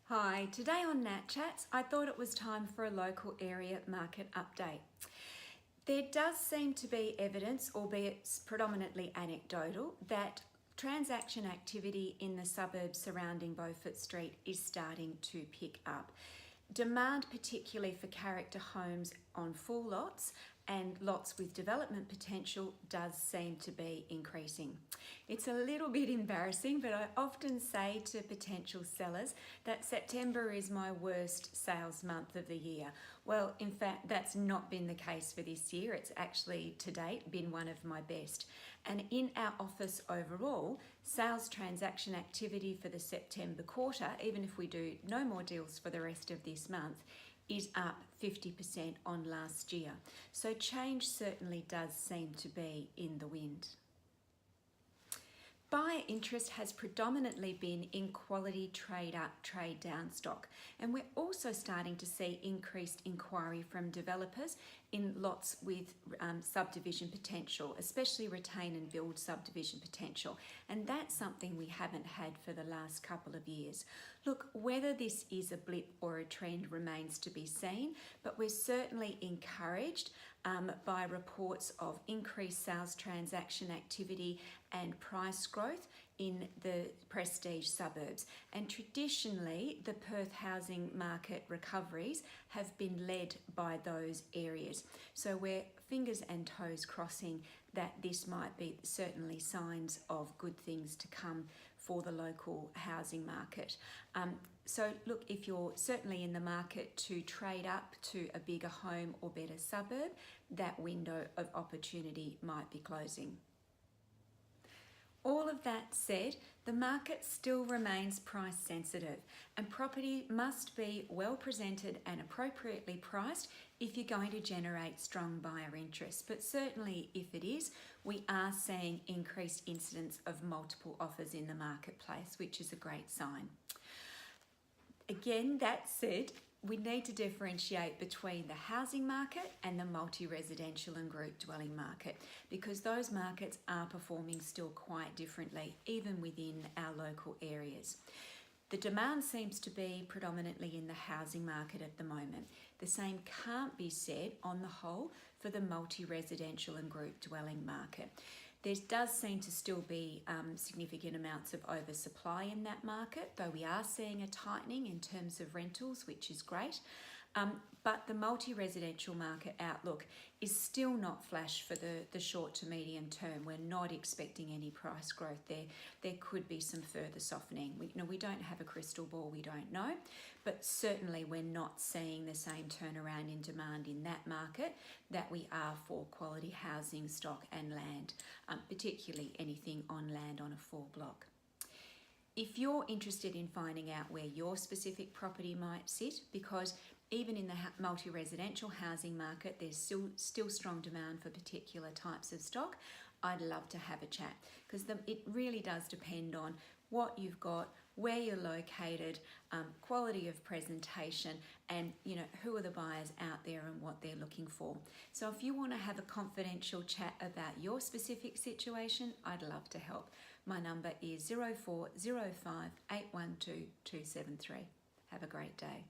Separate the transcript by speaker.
Speaker 1: Hi, today on Nat Chats, I thought it was time for a local area market update. There does seem to be evidence, albeit predominantly anecdotal, that transaction activity in the suburbs surrounding Beaufort Street is starting to pick up. Demand, particularly for character homes on full lots and lots with development potential, does seem to be increasing. It's a little bit embarrassing, but I often say to potential sellers that September is my worst sales month of the year. Well, in fact, that's not been the case for this year. It's actually, to date, been one of my best. And in our office overall, sales transaction activity for the September quarter, even if we do no more deals for the rest of this month, is up 50% on last year. So change certainly does seem to be in the wind. Buyer interest has predominantly been in quality trade up, trade down stock, and we're also starting to see increased inquiry from developers in lots with subdivision potential, especially retain and build subdivision potential, and that's something we haven't had for the last couple of years. Look, whether this is a blip or a trend remains to be seen, but we're certainly encouraged by reports of increased sales transaction activity and price growth in the prestige suburbs. And traditionally, the Perth housing market recoveries have been led by those areas. So we're fingers and toes crossing that this might be certainly signs of good things to come for the local housing market. So look, if you're certainly in the market to trade up to a bigger home or better suburb, that window of opportunity might be closing. All of that said, the market still remains price sensitive, and property must be well presented and appropriately priced if you're going to generate strong buyer interest. But certainly if it is, we are seeing increased incidence of multiple offers in the marketplace, which is a great sign. Again, that said, we need to differentiate between the housing market and the multi-residential and group dwelling market, because those markets are performing still quite differently, even within our local areas. The demand seems to be predominantly in the housing market at the moment. The same can't be said on the whole for the multi-residential and group dwelling market. There does seem to still be significant amounts of oversupply in that market, though we are seeing a tightening in terms of rentals, which is great. But the multi-residential market outlook is still not flash for the short to medium term. We're not expecting any price growth there. There could be some further softening. We don't have a crystal ball, we don't know, but certainly we're not seeing the same turnaround in demand in that market that we are for quality housing stock and land, particularly anything on land on a full block. If you're interested in finding out where your specific property might sit, because even in the multi-residential housing market, there's still strong demand for particular types of stock, I'd love to have a chat, because it really does depend on what you've got, where you're located, quality of presentation, and who are the buyers out there and what they're looking for. So if you want to have a confidential chat about your specific situation, I'd love to help. My number is 0405 812 273. Have a great day.